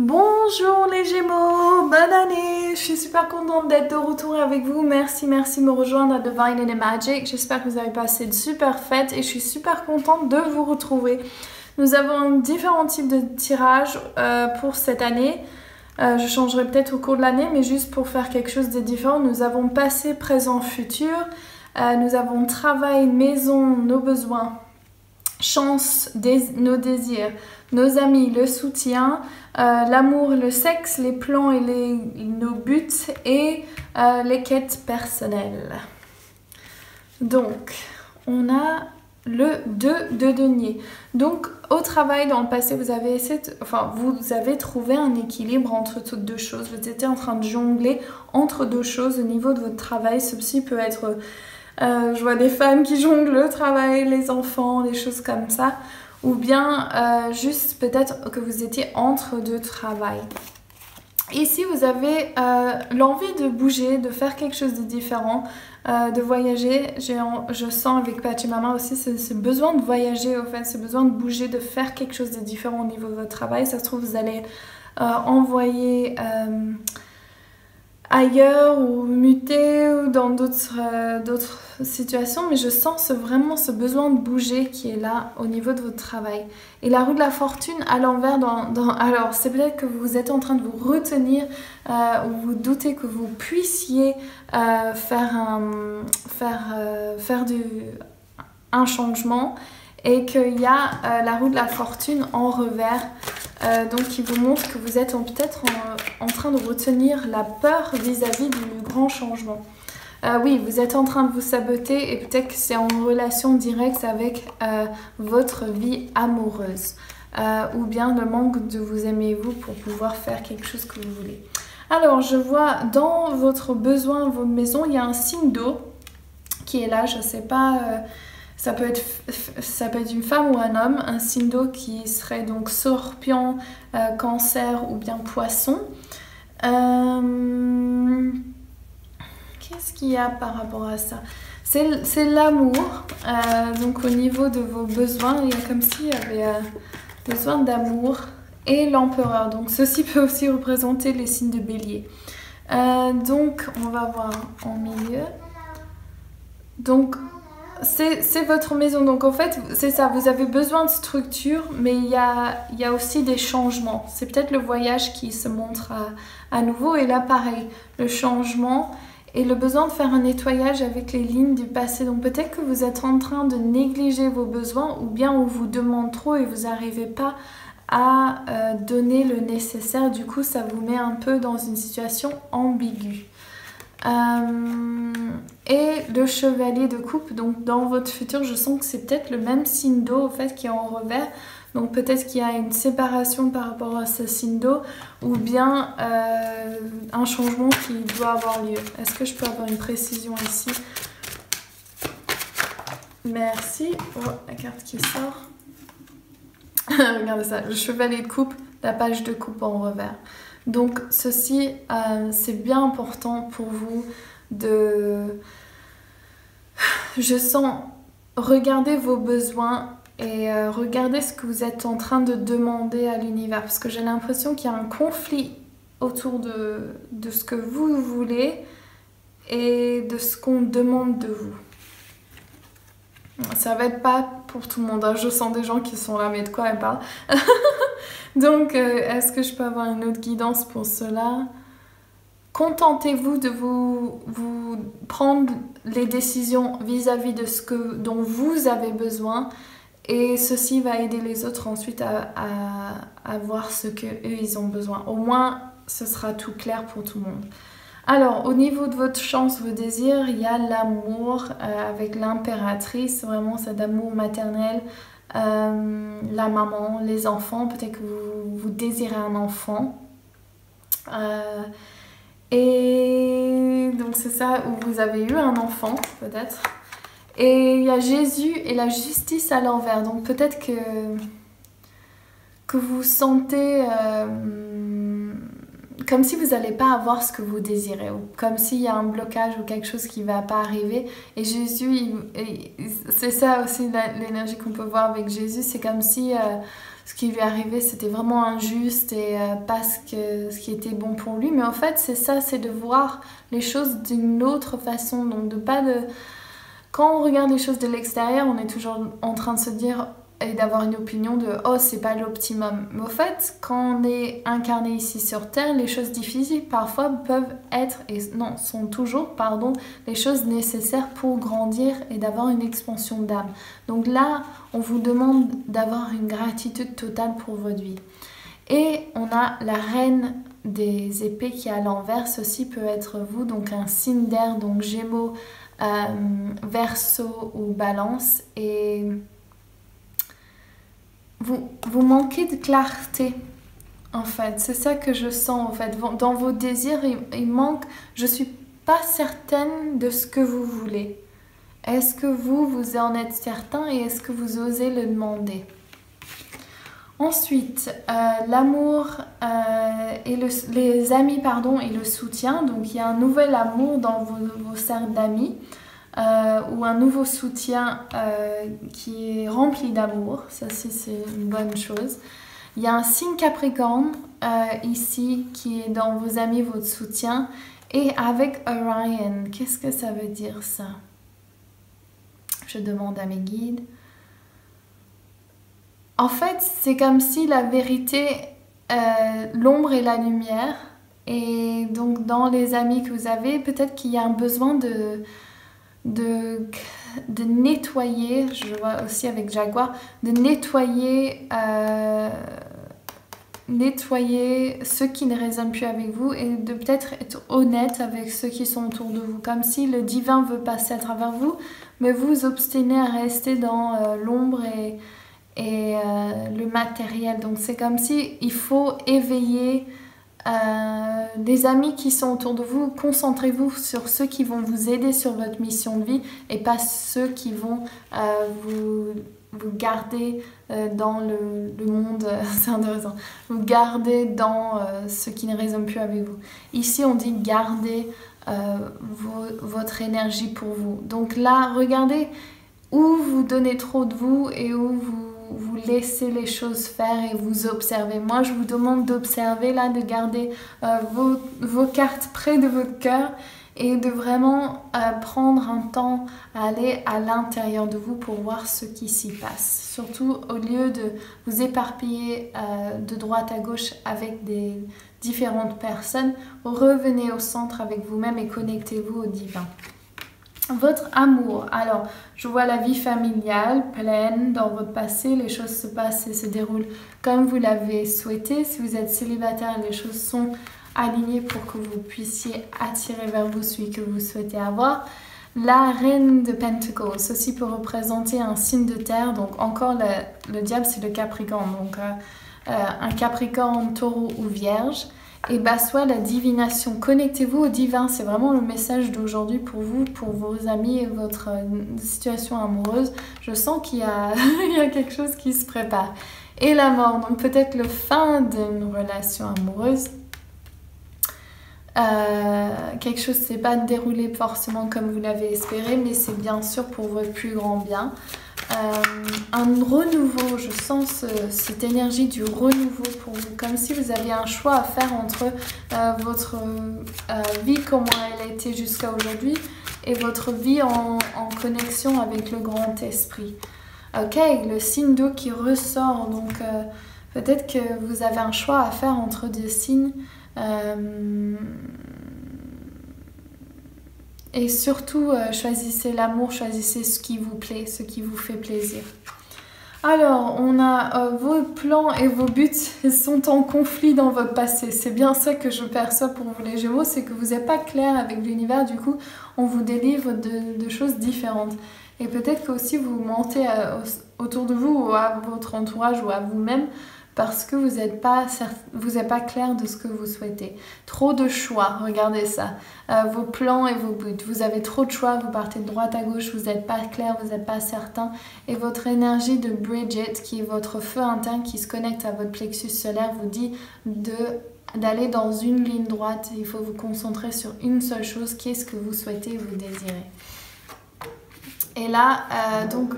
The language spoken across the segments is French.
Bonjour les Gémeaux, bonne année. Je suis super contente d'être de retour avec vous. Merci de me rejoindre à Divine and Magic. J'espère que vous avez passé de super fêtes et je suis super contente de vous retrouver. Nous avons différents types de tirages pour cette année. Je changerai peut-être au cours de l'année, mais juste pour faire quelque chose de différent. Nous avons passé, présent, futur. Nous avons travail, maison, nos besoins, chance, nos désirs, nos amis, le soutien, l'amour, le sexe, les plans et nos buts et les quêtes personnelles. Donc, on a le 2 de denier. Donc, au travail, dans le passé, vous avez vous avez trouvé un équilibre entre toutes deux choses. Vous étiez en train de jongler entre deux choses au niveau de votre travail. Ceci peut être... je vois des femmes qui jonglent le travail, les enfants, des choses comme ça. Ou bien juste peut-être que vous étiez entre deux travails. Ici, vous avez l'envie de bouger, de faire quelque chose de différent, de voyager. Je sens avec Pachamama aussi ce besoin de voyager, au fait, ce besoin de bouger, de faire quelque chose de différent au niveau de votre travail. Ça se trouve, vous allez envoyer... ailleurs ou muter ou dans d'autres situations, mais je sens vraiment ce besoin de bouger qui est là au niveau de votre travail. Et la roue de la fortune à l'envers, alors c'est peut-être que vous êtes en train de vous retenir ou vous doutez que vous puissiez faire un changement et qu'il y a la roue de la fortune en revers. Donc qui vous montre que vous êtes peut-être en train de retenir la peur vis-à-vis du grand changement. Oui, vous êtes en train de vous saboter et peut-être que c'est en relation directe avec votre vie amoureuse. Ou bien le manque de vous aimer vous pour pouvoir faire quelque chose que vous voulez. Alors, je vois dans votre besoin, votre maison, il y a un signe d'eau qui est là, je ne sais pas... ça peut être une femme ou un homme, un signe d'eau qui serait donc scorpion, cancer ou bien poisson. Qu'est-ce qu'il y a par rapport à ça? C'est l'amour. Donc au niveau de vos besoins, il y a comme s'il y avait besoin d'amour. Et l'empereur. Donc ceci peut aussi représenter les signes de bélier. Donc on va voir en milieu. Donc... c'est votre maison, donc en fait c'est ça, vous avez besoin de structure, mais il y a aussi des changements. C'est peut-être le voyage qui se montre à nouveau, et là pareil, le changement et le besoin de faire un nettoyage avec les lignes du passé. Donc peut-être que vous êtes en train de négliger vos besoins, ou bien on vous demande trop et vous n'arrivez pas à donner le nécessaire. Du coup ça vous met un peu dans une situation ambiguë. Et le chevalier de coupe, donc dans votre futur, je sens que c'est peut-être le même signe d'eau au fait qui est en revers. Donc peut-être qu'il y a une séparation par rapport à ce signe d'eau, ou bien un changement qui doit avoir lieu. Est-ce que je peux avoir une précision ici? Merci. Oh, la carte qui sort. Regardez ça, le chevalier de coupe, la page de coupe en revers. Donc ceci, c'est bien important pour vous de... Je sens, regardez vos besoins et regardez ce que vous êtes en train de demander à l'univers. Parce que j'ai l'impression qu'il y a un conflit autour de ce que vous voulez et de ce qu'on demande de vous. Ça va être pas pour tout le monde, hein. Je sens des gens qui sont là, mais de quoi elle parle? Donc, est-ce que je peux avoir une autre guidance pour cela? Contentez-vous de vous prendre les décisions vis-à-vis de ce dont vous avez besoin, et ceci va aider les autres ensuite à voir ce qu'eux ils ont besoin. Au moins, ce sera tout clair pour tout le monde. Alors, au niveau de votre chance, vos désirs, il y a l'amour avec l'impératrice, vraiment cet amour maternel, la maman, les enfants, peut-être que vous désirez un enfant. Et donc c'est ça, où vous avez eu un enfant, peut-être. Et il y a Jésus et la justice à l'envers, donc peut-être que vous sentez... comme si vous n'allez pas avoir ce que vous désirez, ou comme s'il y a un blocage ou quelque chose qui ne va pas arriver. Et Jésus, c'est ça aussi l'énergie qu'on peut voir avec Jésus, c'est comme si ce qui lui arrivait c'était vraiment injuste et pas ce qui était bon pour lui. Mais en fait c'est ça, c'est de voir les choses d'une autre façon, donc de pas de... Quand on regarde les choses de l'extérieur, on est toujours en train de se dire et d'avoir une opinion de « oh, c'est pas l'optimum ». Mais au fait, quand on est incarné ici sur Terre, les choses difficiles parfois peuvent être, et non, sont toujours, pardon, les choses nécessaires pour grandir et d'avoir une expansion d'âme. Donc là, on vous demande d'avoir une gratitude totale pour votre vie. Et on a la reine des épées qui est à l'envers, ceci peut être vous, donc un signe d'air, donc Gémeaux, Verseau ou Balance, et vous manquez de clarté, en fait. C'est ça que je sens, en fait. Dans vos désirs, il manque... Je ne suis pas certaine de ce que vous voulez. Est-ce que vous en êtes certain et est-ce que vous osez le demander? Ensuite, l'amour et les amis, pardon, et le soutien. Donc, il y a un nouvel amour dans vos cercles d'amis. Ou un nouveau soutien qui est rempli d'amour, ça c'est une bonne chose. Il y a un signe Capricorne ici qui est dans vos amis, votre soutien, et avec Orion. Qu'est-ce que ça veut dire ça? Je demande à mes guides. En fait, c'est comme si la vérité, l'ombre et la lumière, et donc dans les amis que vous avez, peut-être qu'il y a un besoin de nettoyer, je vois aussi avec Jaguar, de nettoyer ceux qui ne résonnent plus avec vous et de peut-être être honnête avec ceux qui sont autour de vous, comme si le divin veut passer à travers vous, mais vous vous obstinez à rester dans l'ombre et le matériel. Donc c'est comme si il faut éveiller des amis qui sont autour de vous. Concentrez-vous sur ceux qui vont vous aider sur votre mission de vie et pas ceux qui vont vous garder dans le monde, c'est intéressant, vous garder dans ce qui ne résonne plus avec vous. Ici on dit garder votre énergie pour vous. Donc là, regardez où vous donnez trop de vous et où vous laissez les choses faire et vous observez. Moi, je vous demande d'observer là, de garder vos cartes près de votre cœur et de vraiment prendre un temps à aller à l'intérieur de vous pour voir ce qui s'y passe. Surtout au lieu de vous éparpiller de droite à gauche avec des différentes personnes, revenez au centre avec vous-même et connectez-vous au divin. Votre amour, alors je vois la vie familiale pleine dans votre passé, les choses se passent et se déroulent comme vous l'avez souhaité. Si vous êtes célibataire, les choses sont alignées pour que vous puissiez attirer vers vous celui que vous souhaitez avoir. La reine de Pentacles, ceci peut représenter un signe de terre, donc encore le diable c'est le Capricorne, donc un Capricorne, Taureau ou Vierge. Et soit la divination, connectez-vous au divin, c'est vraiment le message d'aujourd'hui pour vous, pour vos amis et votre situation amoureuse. Je sens qu'il y a, il y a quelque chose qui se prépare. Et la mort, donc peut-être le fin d'une relation amoureuse. Quelque chose ne s'est pas déroulé forcément comme vous l'avez espéré, mais c'est bien sûr pour votre plus grand bien. Un renouveau, je sens cette énergie du renouveau pour vous, comme si vous aviez un choix à faire entre votre vie, comment elle a été jusqu'à aujourd'hui, et votre vie en connexion avec le grand esprit. Ok, le signe d'eau qui ressort, donc peut-être que vous avez un choix à faire entre deux signes. Et surtout, choisissez l'amour, choisissez ce qui vous plaît, ce qui vous fait plaisir. Alors, on a vos plans et vos buts sont en conflit dans votre passé. C'est bien ça que je perçois pour vous les Gémeaux, c'est que vous n'êtes pas clair avec l'univers, du coup, on vous délivre de choses différentes. Et peut-être que aussi vous mentez autour de vous ou à votre entourage ou à vous-même parce que vous n'êtes pas clair de ce que vous souhaitez. Trop de choix, regardez ça. Vos plans et vos buts. Vous avez trop de choix, vous partez de droite à gauche, vous n'êtes pas clair, vous n'êtes pas certain. Et votre énergie de Bridget, qui est votre feu interne qui se connecte à votre plexus solaire, vous dit de d'aller dans une ligne droite. Il faut vous concentrer sur une seule chose. Qu'est-ce que vous souhaitez, vous désirez. Et là, donc,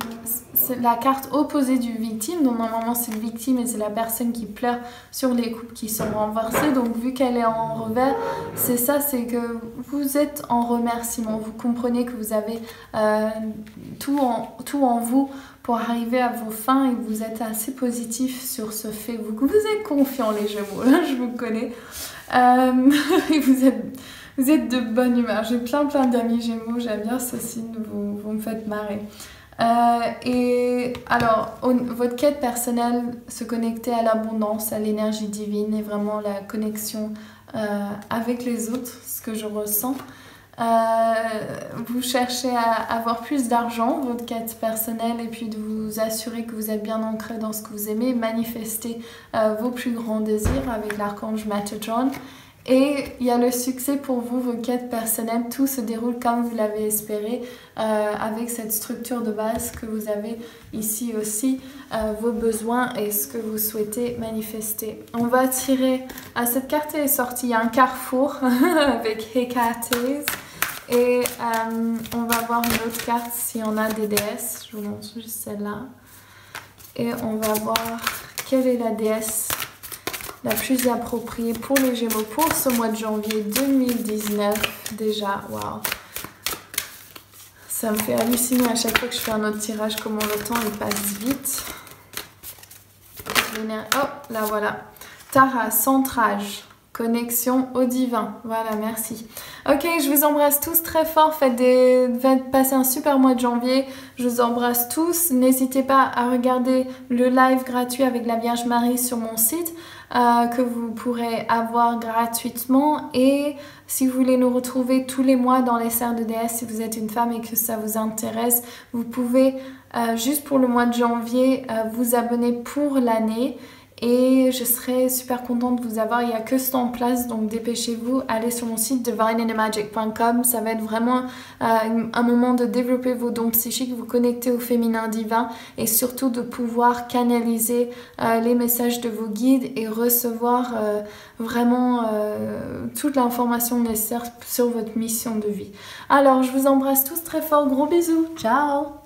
c'est la carte opposée du victime. Donc, normalement, c'est le victime et c'est la personne qui pleure sur les coupes qui sont renversées. Donc, vu qu'elle est en revers, c'est ça, c'est que vous êtes en remerciement. Vous comprenez que vous avez tout en vous pour arriver à vos fins et vous êtes assez positif sur ce fait. Vous êtes confiants, les Gémeaux. Là, je vous connais. Et vous êtes de bonne humeur. J'ai plein d'amis Gémeaux. J'aime bien ce signe. Vous me faites marrer. Et alors, votre quête personnelle, se connecter à l'abondance, à l'énergie divine et vraiment la connexion avec les autres, ce que je ressens. Vous cherchez à avoir plus d'argent, votre quête personnelle, et puis de vous assurer que vous êtes bien ancré dans ce que vous aimez, manifester vos plus grands désirs avec l'archange Metatron. Et il y a le succès pour vous, vos quêtes personnelles, tout se déroule comme vous l'avez espéré, avec cette structure de base que vous avez ici aussi, vos besoins et ce que vous souhaitez manifester. On va tirer, cette carte est sortie, il y a un carrefour avec Hécates. Et on va voir une autre carte si on a des déesses. Je vous montre juste celle-là. Et on va voir quelle est la déesse la plus appropriée pour les Gémeaux pour ce mois de janvier 2019. Déjà, waouh! Ça me fait halluciner à chaque fois que je fais un autre tirage comment le temps il passe vite. Oh, là voilà. Tara, centrage. Connexion au divin. Voilà, merci. Ok, je vous embrasse tous très fort. Faites passer un super mois de janvier. Je vous embrasse tous. N'hésitez pas à regarder le live gratuit avec la Vierge Marie sur mon site que vous pourrez avoir gratuitement. Et si vous voulez nous retrouver tous les mois dans les serres de déesse, si vous êtes une femme et que ça vous intéresse, vous pouvez juste pour le mois de janvier vous abonner pour l'année. Et je serai super contente de vous avoir. Il n'y a que ça en place, donc dépêchez-vous. Allez sur mon site divineandthemagic.com. Ça va être vraiment un moment de développer vos dons psychiques, vous connecter au féminin divin et surtout de pouvoir canaliser les messages de vos guides et recevoir vraiment toute l'information nécessaire sur votre mission de vie. Alors, je vous embrasse tous très fort. Gros bisous. Ciao!